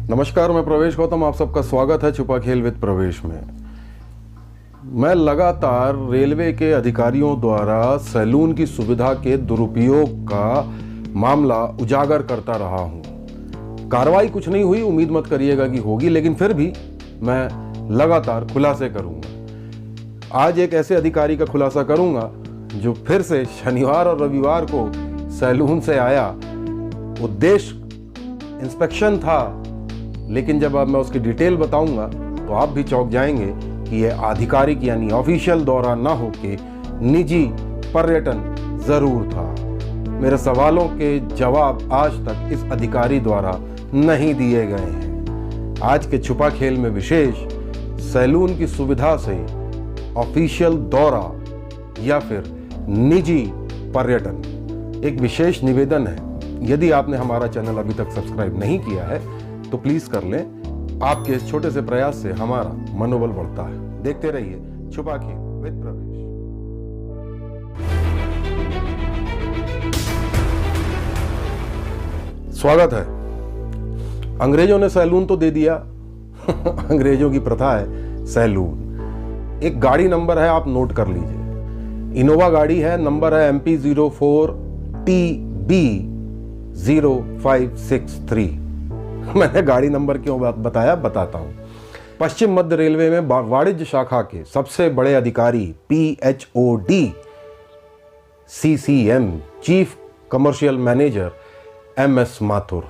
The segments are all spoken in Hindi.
नमस्कार, मैं प्रवेश गौतम। आप सबका स्वागत है छुपा खेल विद प्रवेश में। मैं लगातार रेलवे के अधिकारियों द्वारा सैलून की सुविधा के दुरुपयोग का मामला उजागर करता रहा हूं। कार्रवाई कुछ नहीं हुई, उम्मीद मत करिएगा कि होगी, लेकिन फिर भी मैं लगातार खुलासे करूंगा। आज एक ऐसे अधिकारी का खुलासा करूंगा जो फिर से शनिवार और रविवार को सैलून से आया। उद्देश्य इंस्पेक्शन था, लेकिन जब अब मैं उसकी डिटेल बताऊंगा तो आप भी चौंक जाएंगे कि यह आधिकारिक यानी ऑफिशियल दौरा ना होके निजी पर्यटन जरूर था। मेरे सवालों के जवाब आज तक इस अधिकारी द्वारा नहीं दिए गए हैं। आज के छुपा खेल में विशेष सैलून की सुविधा से ऑफिशियल दौरा या फिर निजी पर्यटन, एक विशेष निवेदन है। यदि आपने हमारा चैनल अभी तक सब्सक्राइब नहीं किया है तो प्लीज कर लें। आपके इस छोटे से प्रयास से हमारा मनोबल बढ़ता है। देखते रहिए छुपा खेल विद प्रवेश। स्वागत है। अंग्रेजों ने सैलून तो दे दिया अंग्रेजों की प्रथा है सैलून। एक गाड़ी नंबर है, आप नोट कर लीजिए। इनोवा गाड़ी है, नंबर है MP04TB0563। मैंने गाड़ी नंबर क्यों बताया, बताता हूं। पश्चिम मध्य रेलवे में वाणिज्य शाखा के सबसे बड़े अधिकारी PHOD CCM chief commercial manager MS Mathur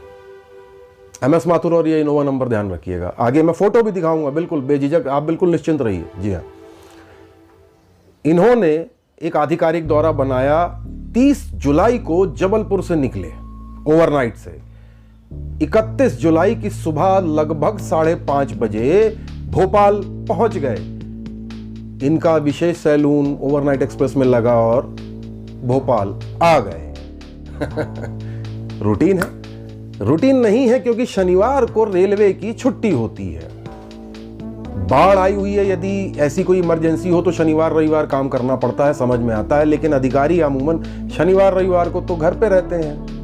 और ये इनोवा नंबर ध्यान रखिएगा। आगे मैं फोटो भी दिखाऊंगा, बिल्कुल बेझिझक, आप बिल्कुल निश्चिंत रहिए। जी हाँ, इन्होंने एक आधिकारिक दौरा बनाया। 30 जुलाई को जबलपुर से निकले ओवरनाइट से। 31 जुलाई की सुबह लगभग 5:30 बजे भोपाल पहुंच गए। इनका विशेष सैलून ओवरनाइट एक्सप्रेस में लगा और भोपाल आ गए रूटीन है? रूटीन नहीं है, क्योंकि शनिवार को रेलवे की छुट्टी होती है। बाढ़ आई हुई है, यदि ऐसी कोई इमरजेंसी हो तो शनिवार रविवार काम करना पड़ता है, समझ में आता है। लेकिन अधिकारी अमूमन शनिवार रविवार को तो घर पे रहते हैं।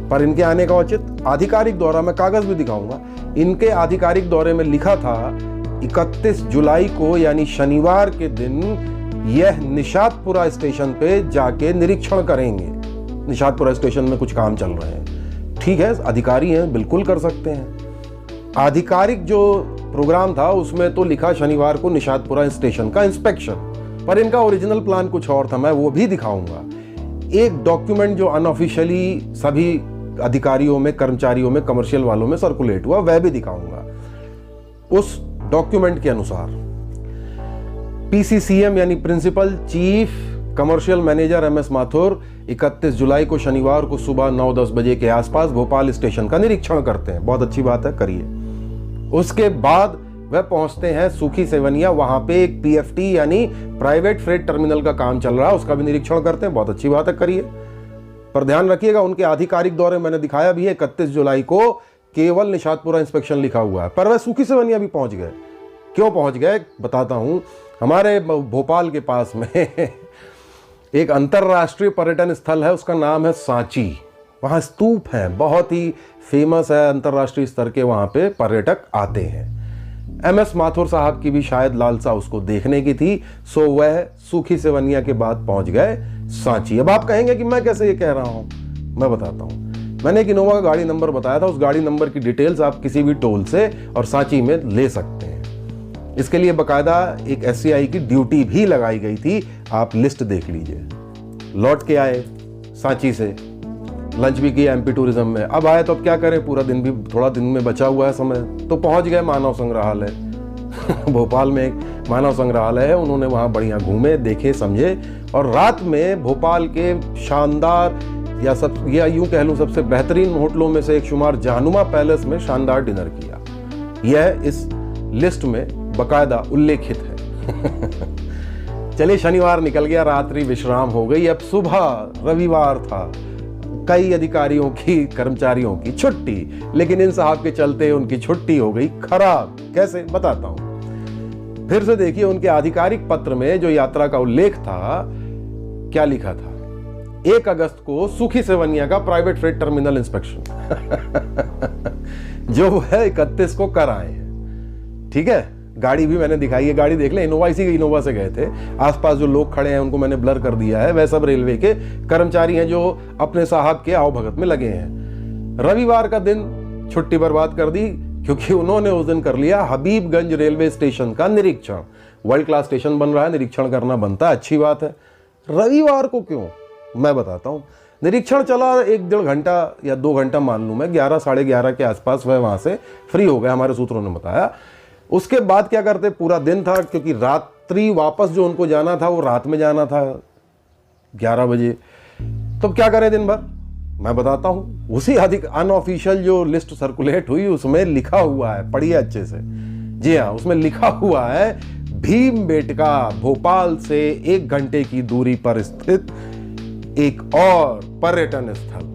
पर इनके आने का औचित्य आधिकारिक दौरा, मैं कागज भी दिखाऊंगा। इनके आधिकारिक दौरे में लिखा था 31 जुलाई को यानी शनिवार के दिन यह निषादपुरा स्टेशन पे जाके निरीक्षण करेंगे। निषादपुरा स्टेशन में कुछ काम चल रहे हैं। ठीक है, अधिकारी हैं, बिल्कुल कर सकते हैं। आधिकारिक जो प्रोग्राम था उसमें तो लिखा शनिवार को निषादपुरा स्टेशन का इंस्पेक्शन, पर इनका ओरिजिनल प्लान कुछ और था। मैं वो भी दिखाऊंगा। एक डॉक्यूमेंट जो अनऑफिशियली सभी अधिकारियों में, कर्मचारियों में, कमर्शियल वालों में सर्कुलेट हुआ, वह भी दिखाऊंगा। उस डॉक्यूमेंट के अनुसार PCCM यानी principal chief commercial manager MS Mathur 31 जुलाई को शनिवार को सुबह 9-10 बजे के आसपास भोपाल स्टेशन का निरीक्षण करते हैं। बहुत अच्छी बात है, करिए। उसके बाद वह पहुंचते हैं सूखी सेवनिया। वहां पे एक PFT यानी प्राइवेट फ्रेट टर्मिनल का काम चल रहा है, उसका भी निरीक्षण करते हैं। बहुत अच्छी बात है, करिए। पर ध्यान रखिएगा, उनके आधिकारिक दौरे मैंने दिखाया भी है। 31 जुलाई को केवल निषादपुरा इंस्पेक्शन लिखा हुआ है, पर वह सूखी सेवनिया भी पहुंच गए। क्यों पहुंच गए बताता हूं। हमारे भोपाल के पास में एक अंतरराष्ट्रीय पर्यटन स्थल है, उसका नाम है सांची। वहां स्तूप है, बहुत ही फेमस है, अंतरराष्ट्रीय स्तर के वहां पे पर्यटक आते हैं। MS माथुर साहब की भी शायद लालसा उसको देखने की थी, सो वह सूखी सेवनिया के बाद पहुंच गए सांची। अब आप कहेंगे कि मैं कैसे ये कह रहा हूं, मैं बताता हूं। मैंने एक इनोवा का गाड़ी नंबर बताया था, उस गाड़ी नंबर की डिटेल्स आप किसी भी टोल से और सांची में ले सकते हैं। इसके लिए बकायदा एक SCI की ड्यूटी भी लगाई गई थी, आप लिस्ट देख लीजिए। लौट के आए सांची से, लंच भी किया MP टूरिज्म में। अब आए तो अब क्या करें, पूरा दिन भी, थोड़ा दिन में बचा हुआ है समय, तो पहुंच गए मानव संग्रहालय भोपाल में एक मानव संग्रहालय है, उन्होंने वहां बढ़िया घूमे, देखे, समझे। और रात में भोपाल के शानदार या यूं कह लूं सबसे बेहतरीन होटलों में से एक शुमार जहानुमा पैलेस में शानदार डिनर किया। यह इस लिस्ट में बकायदा उल्लेखित है चलिए, शनिवार निकल गया, रात्रि विश्राम हो गई। अब सुबह रविवार था, कई अधिकारियों की, कर्मचारियों की छुट्टी, लेकिन इन साहब के चलते उनकी छुट्टी हो गई खराब। कैसे, बताता हूं। फिर से देखिए, उनके आधिकारिक पत्र में जो यात्रा का उल्लेख था, क्या लिखा था? 1 अगस्त को सूखी सेवनिया का प्राइवेट फ्रेट टर्मिनल इंस्पेक्शन जो वो है 31 को कर आए हैं। ठीक है, गाड़ी भी मैंने दिखाई है, गाड़ी देख ले, इनोवा, इसी इनोवा से गए थे। आसपास जो लोग खड़े हैं उनको मैंने ब्लर कर दिया है, वह सब रेलवे के कर्मचारी हैं जो अपने साहब के आवभगत में लगे हैं। रविवार का दिन छुट्टी बर्बाद कर दी, क्योंकि उन्होंने उस दिन कर लिया हबीबगंज रेलवे स्टेशन का निरीक्षण। वर्ल्ड क्लास स्टेशन बन रहा है, निरीक्षण करना बनता है, अच्छी बात है। रविवार को क्यों, मैं बताता हूँ। निरीक्षण चला 1-1.5 घंटा या 2 घंटा मान लूँ मैं, 11 साढ़े 11 के आसपास वह वहाँ से फ्री हो गए, हमारे सूत्रों ने बताया। उसके बाद क्या करते, पूरा दिन था, क्योंकि रात्रि वापस जो उनको जाना था वो रात में जाना था 11 बजे। तो क्या करें दिन भर, मैं बताता हूँ। उसी अधिक अनऑफिशियल जो लिस्ट सर्कुलेट हुई उसमें लिखा हुआ है, पढ़िए अच्छे से, जी हाँ, उसमें लिखा हुआ है भीमबेटका भोपाल से 1 घंटे की दूरी पर स्थित एक और पर्यटन स्थल।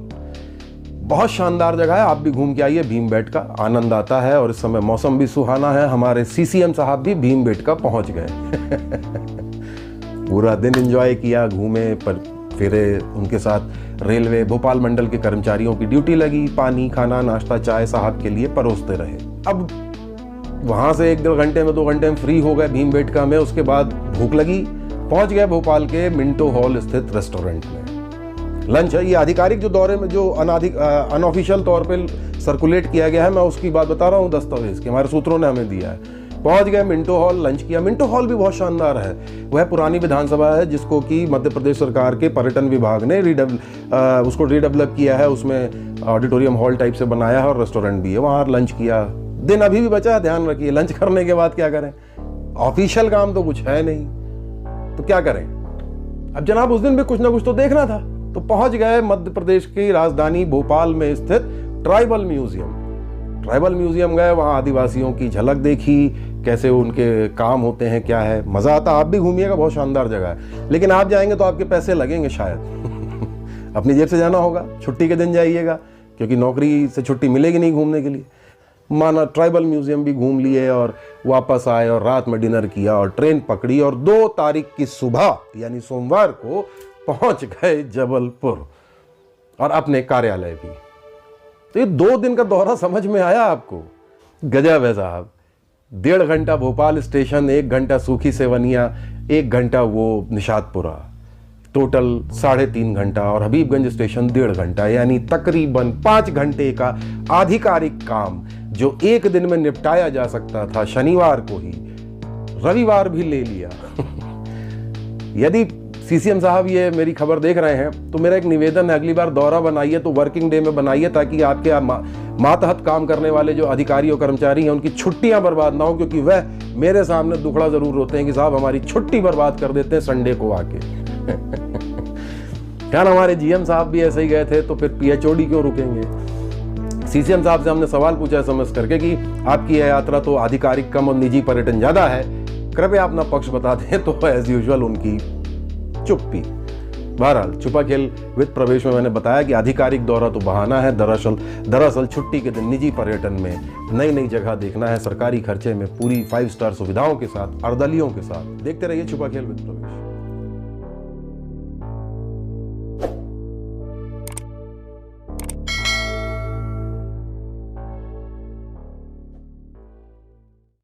बहुत शानदार जगह है, आप भी घूम के आइए भीमबेटका, आनंद आता है। और इस समय मौसम भी सुहाना है। हमारे सीसीएम साहब भी भीमबेटका पहुंच गए। पूरा दिन एंजॉय किया, घूमे पर फिरे, उनके साथ रेलवे भोपाल मंडल के कर्मचारियों की ड्यूटी लगी, पानी खाना नाश्ता चाय साहब के लिए परोसते रहे। अब वहां से 1-1.5 घंटे में 2 घंटे में फ्री हो गए भीमबेटका में। उसके बाद भूख लगी, पहुंच गए भोपाल के मिंटो हॉल स्थित रेस्टोरेंट में। लंच है, ये आधिकारिक जो दौरे में जो अनऑफिशियल तौर पे सर्कुलेट किया गया है, मैं उसकी बात बता रहा हूँ, दस्तावेज की हमारे सूत्रों ने हमें दिया है। पहुंच गए मिंटो हॉल, लंच किया। मिंटो हॉल भी बहुत शानदार है, वह पुरानी विधानसभा है जिसको कि मध्य प्रदेश सरकार के पर्यटन विभाग ने उसको रीडेवलप किया है, उसमें ऑडिटोरियम हॉल टाइप से बनाया है और रेस्टोरेंट भी है। वहाँ लंच किया। दिन अभी भी बचा है, ध्यान रखिए। लंच करने के बाद क्या करें, ऑफिशियल काम तो कुछ है नहीं, तो क्या करें। अब जनाब उस दिन भी कुछ ना कुछ तो देखना था, तो पहुंच गए मध्य प्रदेश की राजधानी भोपाल में स्थित ट्राइबल म्यूजियम। ट्राइबल म्यूजियम गए, वहां आदिवासियों की झलक देखी, कैसे उनके काम होते हैं, क्या है, मजा आता। आप भी घूमिएगा, बहुत शानदार जगह है। लेकिन आप जाएंगे तो आपके पैसे लगेंगे शायद। अपनी जेब से जाना होगा, छुट्टी के दिन जाइएगा, क्योंकि नौकरी से छुट्टी मिलेगी नहीं घूमने के लिए। माना ट्राइबल म्यूजियम भी घूम लिए और वापस आए और रात में डिनर किया और ट्रेन पकड़ी और 2 तारीख की सुबह यानी सोमवार को पहुंच गए जबलपुर और अपने कार्यालय भी। तो ये 2 दिन का दौरा समझ में आया आपको? गजब है साहब। 1.5 घंटा भोपाल स्टेशन, 1 घंटा सूखी सेवनिया, 1 घंटा वो निशातपुरा, टोटल 3.5 घंटा, और हबीबगंज स्टेशन 1.5 घंटा, यानी तकरीबन 5 घंटे का आधिकारिक काम जो एक दिन में निपटाया जा सकता था शनिवार को ही, रविवार भी ले लिया। यदि सीसीएम साहब ये मेरी खबर देख रहे हैं तो मेरा एक निवेदन है, अगली बार दौरा बनाइए तो वर्किंग डे में बनाइए, ताकि आपके मातहत काम करने वाले जो अधिकारी और कर्मचारी हैं उनकी छुट्टियां बर्बाद ना हो, क्योंकि वह मेरे सामने दुखड़ा जरूर होते हैं कि साहब हमारी छुट्टी बर्बाद कर देते हैं संडे को आके। क्या हमारे जीएम साहब भी ऐसे ही गए थे, तो फिर पीएचओडी क्यों रुकेंगे? सीसीएम साहब से हमने सवाल पूछा समझ करके कि आपकी यह यात्रा तो आधिकारिक कम और निजी पर्यटन ज्यादा है, कृपया अपना पक्ष बता दें। तो एज यूजुअल उनकी चुप्पी। बहरहाल छुपा खेल वित्त प्रवेश में मैंने बताया कि आधिकारिक दौरा तो बहाना है, दरअसल छुट्टी के दिन निजी पर्यटन में नई नई जगह देखना है, सरकारी खर्चे में पूरी 5 स्टार सुविधाओं के साथ, अर्दलियों के साथ। देखते रहिए छुपा खेल वित्त प्रवेश।